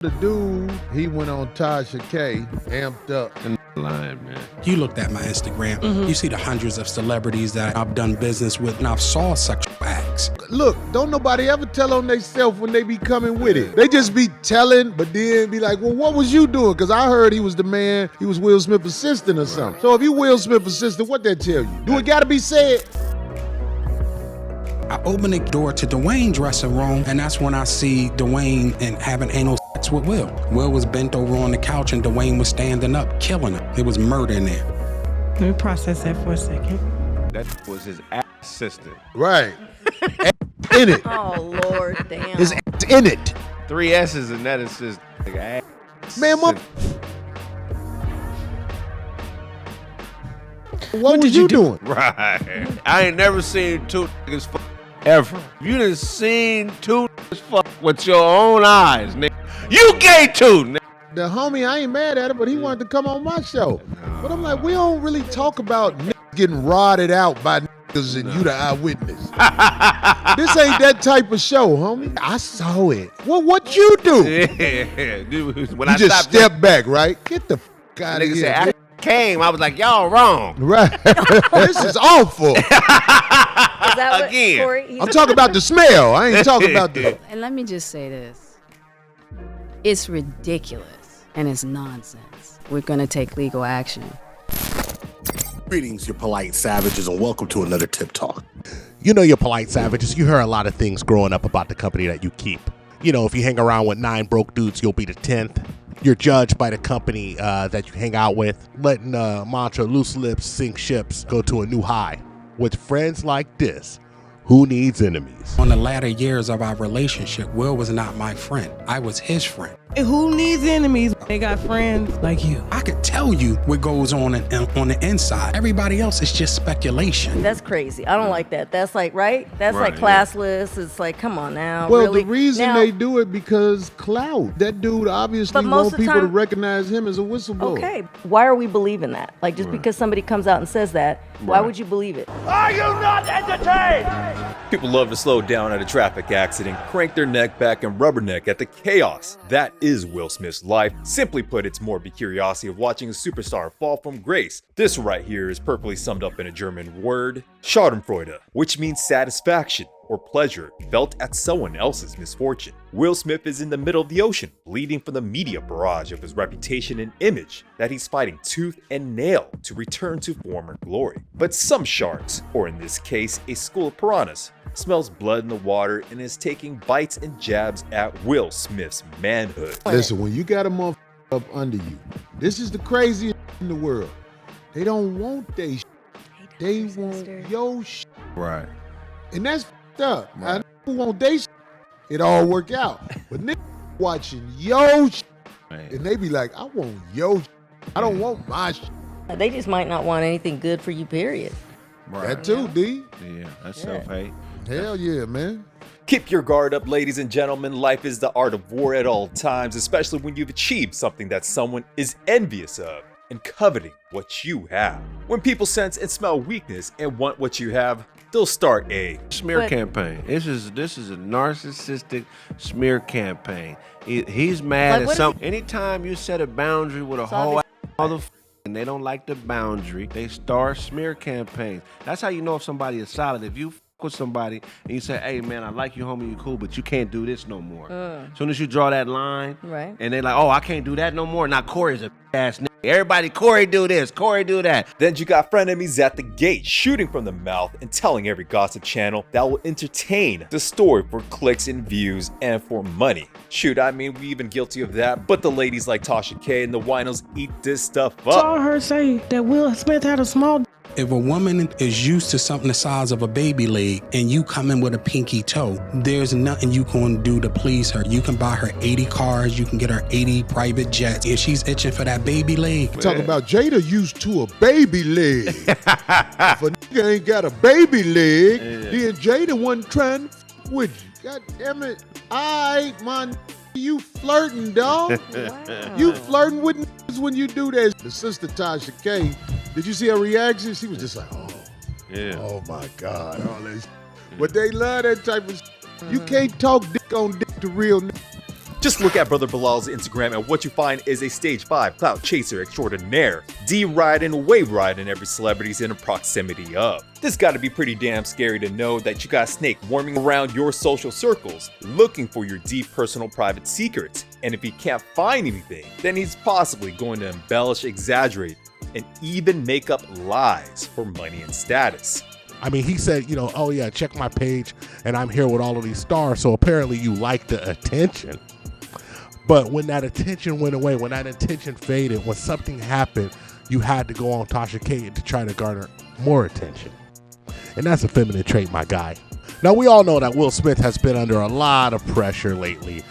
The dude, he went on Tasha K, amped up. And lying, man. You looked at my Instagram, you see the hundreds of celebrities that I've done business with, and I've saw sexual acts. Look, don't nobody ever tell on themselves when they be coming with it. They just be telling, but then be like, well, what was you doing? Because I heard he was the man, he was Will Smith's assistant or something. So if you Will Smith's assistant, what that tell you? Do it gotta be said? I opened the door to Dewayne's dressing room, and that's when I see Dewayne and having anal sex with Will. Will was bent over on the couch, and Dewayne was standing up, killing him. There was murder in there. Let me process that for a second. That was his assistant. Right. In it. Oh, Lord, damn. His in it. 3 S's and that is just like ass. Man, what was you doing? Right. I ain't never seen 2 niggas fuck ever. You done seen 2 niggas fuck with your own eyes, nigga. You gay too, nigga. The homie, I ain't mad at it, but he wanted to come on my show. But I'm like, we don't really talk about niggas getting rotted out by niggas and you the eyewitness. This ain't that type of show, homie. I saw it. Well, what you do? Yeah, dude. When You I just stopped, step back, right? Get the fuck out of nigga here. said, I came. I was like, y'all wrong. Right. This is awful. Is that what, Again. Corey? I'm talking about the smell. I ain't talking about the... And let me just say this. It's ridiculous and it's nonsense. We're going to take legal action. Greetings, you polite savages, and welcome to another Tip Talk. You know, you polite savages, you heard a lot of things growing up about the company that you keep. You know, if you hang around with 9 broke dudes, you'll be the 10th. You're judged by the company that you hang out with, letting mantra loose lips sink ships go to a new high. With friends like this, who needs enemies? On the latter years of our relationship, Will was not my friend. I was his friend. And who needs enemies? They got friends like you. I could tell you what goes on the inside. Everybody else is just speculation. That's crazy. I don't like that. That's like, right? That's Right, like classless. It's like, come on now. Well, really? the reason Now- they do it because Clout. That dude obviously But most want of the people to time- recognize him as a whistleblower. Okay, why are we believing that? Like, just because somebody comes out and says that, why would you believe it? People love to slow down at a traffic accident, crank their neck back, and rubberneck at the chaos. That is Will Smith's life. Simply put, it's morbid curiosity of watching a superstar fall from grace. This right here is perfectly summed up in a German word, Schadenfreude, which means satisfaction or pleasure felt at someone else's misfortune. Will Smith is in the middle of the ocean, bleeding from the media barrage of his reputation and image that he's fighting tooth and nail to return to former glory. But some sharks, or in this case, a school of piranhas, smells blood in the water and is taking bites and jabs at Will Smith's manhood. Listen, when you got a motherfucker up under you, this is the craziest in the world. They don't want they shit. They want your shit. Right. And that's f***ed up. I want they shit. It all work out. But niggas watching your shit, Right. and they be like, I want your shit. I don't want my shit. They just might not want anything good for you, period. That too, D. Yeah, that's self-hate. Hell yeah, man. Keep your guard up, ladies and gentlemen. Life is the art of war at all times, especially when you've achieved something that someone is envious of and coveting what you have. When people sense and smell weakness and want what you have, they'll start a Smear But- campaign. This is a narcissistic smear campaign. He's mad Like, at what something. Anytime you set a boundary with a So whole motherfucker and they don't like the boundary, they start smear campaigns. That's how you know if somebody is solid. If you f- with somebody and you say, hey man, I like you, homie, you cool, but you can't do this no more. As soon as you draw that line, Right. and they like, oh, I can't do that no more. Now Corey's a ass nigga. Everybody, Corey do this, Corey do that. Then you got frenemies at the gate, shooting from the mouth and telling every gossip channel that will entertain the story for clicks and views and for money. Shoot, I mean, we even guilty of that, but the ladies like Tasha K and the winos eat this stuff up. Saw her say that Will Smith had a small. If a woman is used to something the size of a baby leg and you come in with a pinky toe, there's nothing you can do to please her. You can buy her 80 cars, you can get her 80 private jets. If she's itching for that baby leg, Talk about Jada used to a baby leg. If a nigga ain't got a baby leg, then Jada wasn't trying to f- with you. God damn it. All right, man. You flirting, dog. Wow. You flirting with niggas when you do that. The sister Tasha K, did you see her reaction? She was just like, oh my God, all this. But they love that type of shit. You can't talk dick on dick to real niggas. Just look at Brother Bilal's Instagram and what you find is a stage 5 clout chaser extraordinaire, D-riding, wave riding every celebrity's in proximity of. This gotta be pretty damn scary to know that you got a snake worming around your social circles, looking for your deep personal private secrets. And if he can't find anything, then he's possibly going to embellish, exaggerate, and even make up lies for money and status. I mean, he said, oh yeah, check my page and I'm here with all of these stars. So apparently you like the attention. But when that attention went away, when that attention faded, when something happened, you had to go on Tasha K to try to garner more attention. And that's a feminine trait, my guy. Now, we all know that Will Smith has been under a lot of pressure lately.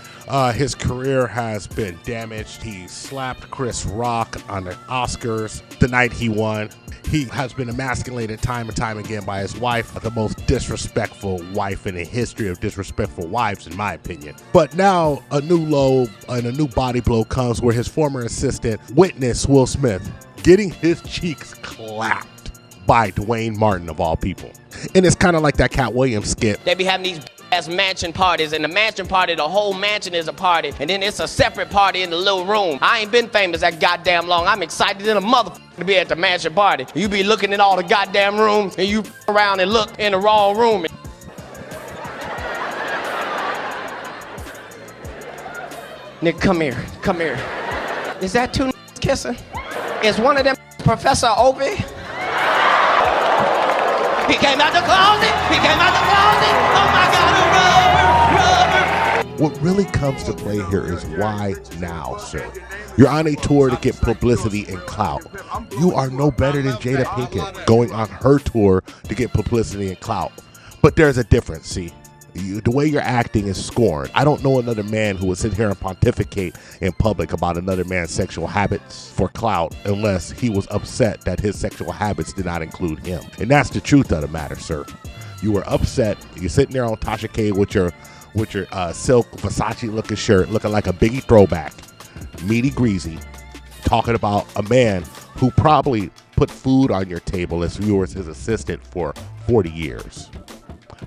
His career has been damaged. He slapped Chris Rock on the Oscars the night he won. He has been emasculated time and time again by his wife, the most disrespectful wife in the history of disrespectful wives, in my opinion. But now a new low and a new body blow comes where his former assistant witnessed Will Smith getting his cheeks clapped by Dewayne Martin, of all people. And it's kind of like that Cat Williams skit. They be having these ass mansion parties, and the mansion party, the whole mansion is a party, and then it's a separate party in the little room. I ain't been famous that goddamn long. I'm excited in a motherfucker to be at the mansion party. You be looking in all the goddamn rooms, and you around and look in the wrong room. Nigga, come here, come here. Is that two kissing? Is one of them Professor Obi? He came out the closet. He came out the closet. Oh my God, a rubber. What really comes to play here is why now, sir? You're on a tour to get publicity and clout. You are no better than Jada Pinkett going on her tour to get publicity and clout. But there's a difference, see? The way you're acting is scorn. I don't know another man who would sit here and pontificate in public about another man's sexual habits for clout unless he was upset that his sexual habits did not include him. And that's the truth of the matter, sir. You were upset. You're sitting there on Tasha K with your silk Versace looking shirt, looking like a Biggie throwback, meaty greasy, talking about a man who probably put food on your table as you were his assistant for 40 years.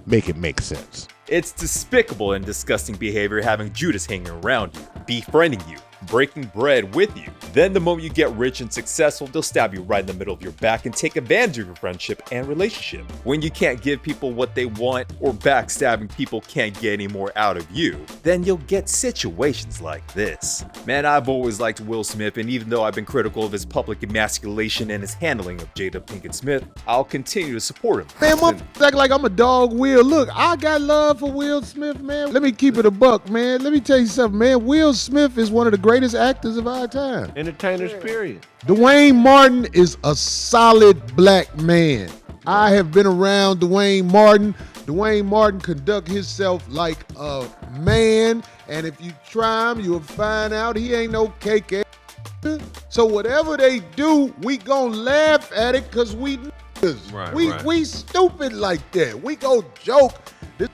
Make it make sense. It's despicable and disgusting behavior having Judas hanging around you, befriending you, breaking bread with you. Then the moment you get rich and successful, they'll stab you right in the middle of your back and take advantage of your friendship and relationship. When you can't give people what they want, or backstabbing people can't get any more out of you, then you'll get situations like this. Man, I've always liked Will Smith, and even though I've been critical of his public emasculation and his handling of Jada Pinkett Smith, I'll continue to support him. Man, motherfucker act like I'm a dog, Will. Look, I got love for Will Smith, man. Let me keep it a buck, man. Let me tell you something, man. Will Smith is one of the greatest actors of our time. Entertainers, period. Dewayne Martin is a solid black man. I have been around Dewayne Martin. Dewayne Martin conduct himself like a man, and if you try him, you'll find out he ain't no cake ass. So whatever they do, we gonna laugh at it because we niggas. Right. We stupid like that. We go joke. This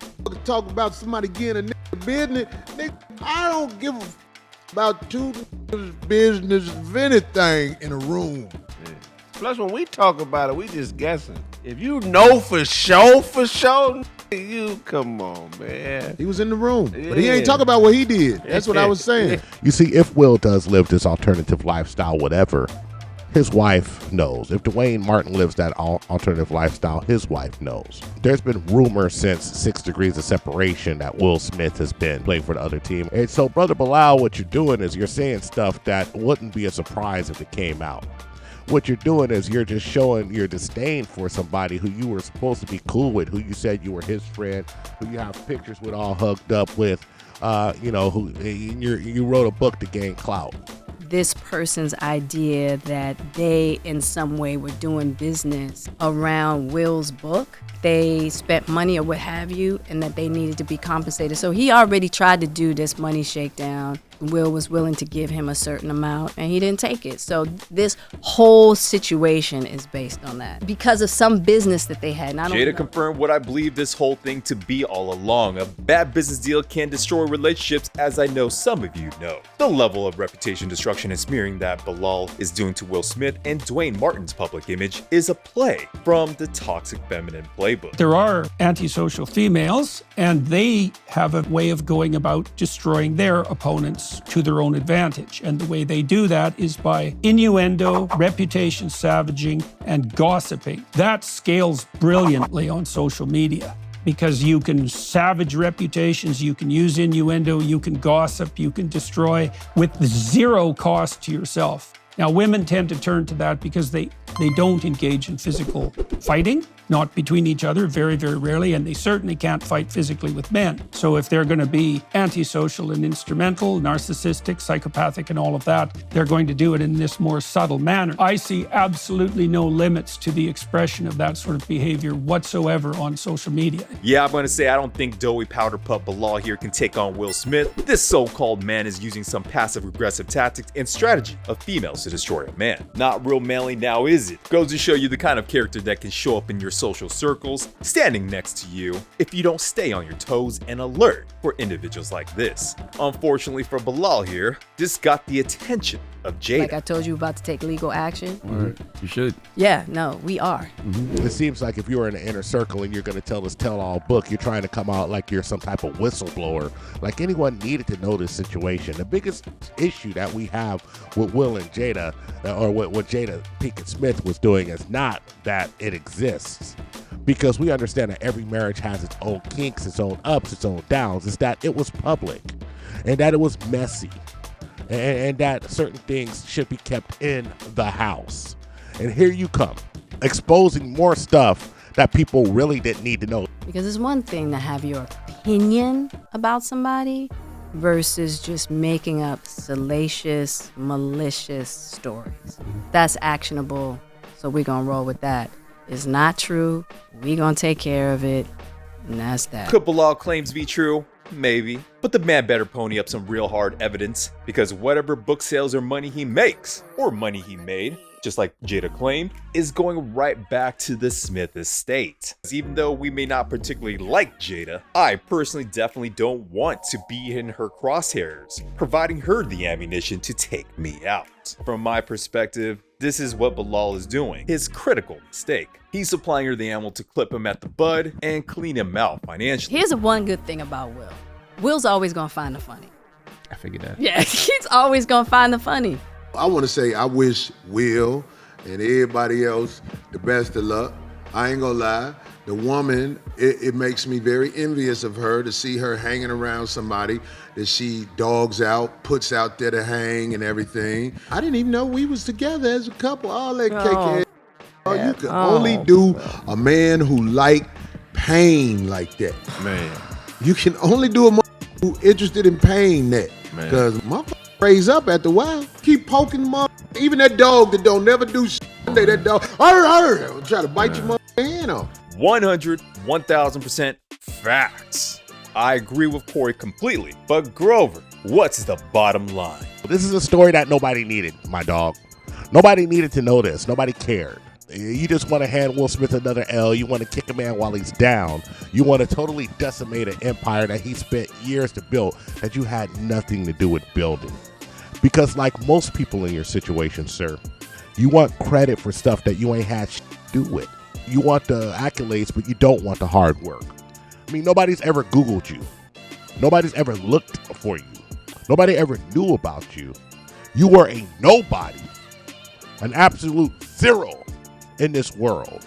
talk about somebody getting a nigga business. Nigga, I don't give a about two business of anything in a room. Yeah. Plus, when we talk about it, we just guessing. If you know for sure, you come on, man. He was in the room, but he ain't talking about what he did. That's what I was saying. You see, if Will does live this alternative lifestyle, whatever, his wife knows. If Dewayne Martin lives that alternative lifestyle, his wife knows. There's been rumors since 6 Degrees of Separation that Will Smith has been playing for the other team. And so, Brother Bilal, what you're doing is you're saying stuff that wouldn't be a surprise if it came out. What you're doing is you're just showing your disdain for somebody who you were supposed to be cool with, who you said you were his friend, who you have pictures with all hugged up with, who you wrote a book to gain clout. This person's idea that they in some way were doing business around Will's book, they spent money or what have you, and that they needed to be compensated. So he already tried to do this money shakedown Will was willing to give him a certain amount and he didn't take it. So this whole situation is based on that because of some business that they had. Jada confirmed what I believe this whole thing to be all along. A bad business deal can destroy relationships, as I know some of you know. The level of reputation destruction and smearing that Bilal is doing to Will Smith and Dewayne Martin's public image is a play from the Toxic Feminine playbook. There are antisocial females, and they have a way of going about destroying their opponents to their own advantage. And the way they do that is by innuendo, reputation savaging, and gossiping. That scales brilliantly on social media because you can savage reputations, you can use innuendo, you can gossip, you can destroy with zero cost to yourself. Now, women tend to turn to that because they don't engage in physical fighting, not between each other, very, very rarely, and they certainly can't fight physically with men. So if they're going to be antisocial and instrumental, narcissistic, psychopathic, and all of that, they're going to do it in this more subtle manner. I see absolutely no limits to the expression of that sort of behavior whatsoever on social media. Yeah, I'm going to say I don't think doughy powder puff Bilal here can take on Will Smith. This so-called man is using some passive-aggressive tactics and strategy of females to destroy a man. Not real manly now, is it? Goes to show you the kind of character that can show up in your social circles, standing next to you, if you don't stay on your toes and alert for individuals like this. Unfortunately for Bilal here, this got the attention of Jada. Like I told you about to take legal action. You should. Yeah, no, we are. It seems like if you're in an inner circle and you're going to tell this tell-all book, you're trying to come out like you're some type of whistleblower. Like anyone needed to know this situation. The biggest issue that we have with Will and Jada, or what Jada Pinkett Smith was doing, is not that it exists. Because we understand that every marriage has its own kinks, its own ups, its own downs. It's that it was public and that it was messy. And that certain things should be kept in the house. And here you come, exposing more stuff that people really didn't need to know. Because it's one thing to have your opinion about somebody versus just making up salacious, malicious stories. That's actionable, so we're gonna roll with that. It's not true, we're gonna take care of it, and that's that. Could Bilal claims be true? Maybe. But the man better pony up some real hard evidence, because whatever book sales or money he makes, or money he made, just like Jada claimed, is going right back to the Smith estate. Even though we may not particularly like Jada, I personally definitely don't want to be in her crosshairs, providing her the ammunition to take me out. From my perspective, this is what Bilal is doing, his critical mistake. He's supplying her the ammo to clip him at the bud and clean him out financially. Here's one good thing about Will. Will's always gonna find the funny. I figured that. Yeah, he's always gonna find the funny. I want to say I wish Will and everybody else the best of luck. I ain't gonna lie. The woman, it makes me very envious of her to see her hanging around somebody that she dogs out, puts out there to hang and everything. I didn't even know we was together as a couple. All that cake. You can only do a man who like pain like that. Man. You can only do a man who interested in pain that. Because motherfucker raise up after a while. Keep poking the motherfucker. Even that dog that don't never do shit. That dog, try to bite your motherfucking hand off. 1,000% facts. I agree with Corey completely. But Grover, what's the bottom line? This is a story that nobody needed, my dog. Nobody needed to know this. Nobody cared. You just want to hand Will Smith another L. You want to kick a man while he's down. You want to totally decimate an empire that he spent years to build that you had nothing to do with building. Because like most people in your situation, sir, you want credit for stuff that you ain't had shit to do with. You want the accolades, but you don't want the hard work. I mean, nobody's ever Googled you. Nobody's ever looked for you. Nobody ever knew about you. You were a nobody, an absolute zero in this world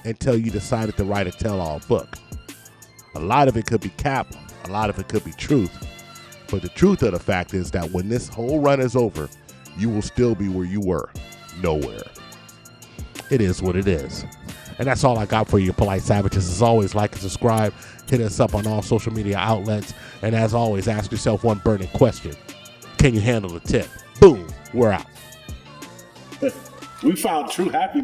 until you decided to write a tell-all book. A lot of it could be cap, a lot of it could be truth. But the truth of the fact is that when this whole run is over, you will still be where you were, nowhere. It is what it is. And that's all I got for you, polite savages. As always, like and subscribe. Hit us up on all social media outlets. And as always, ask yourself one burning question. Can you handle the tip? Boom, we're out. We found true happiness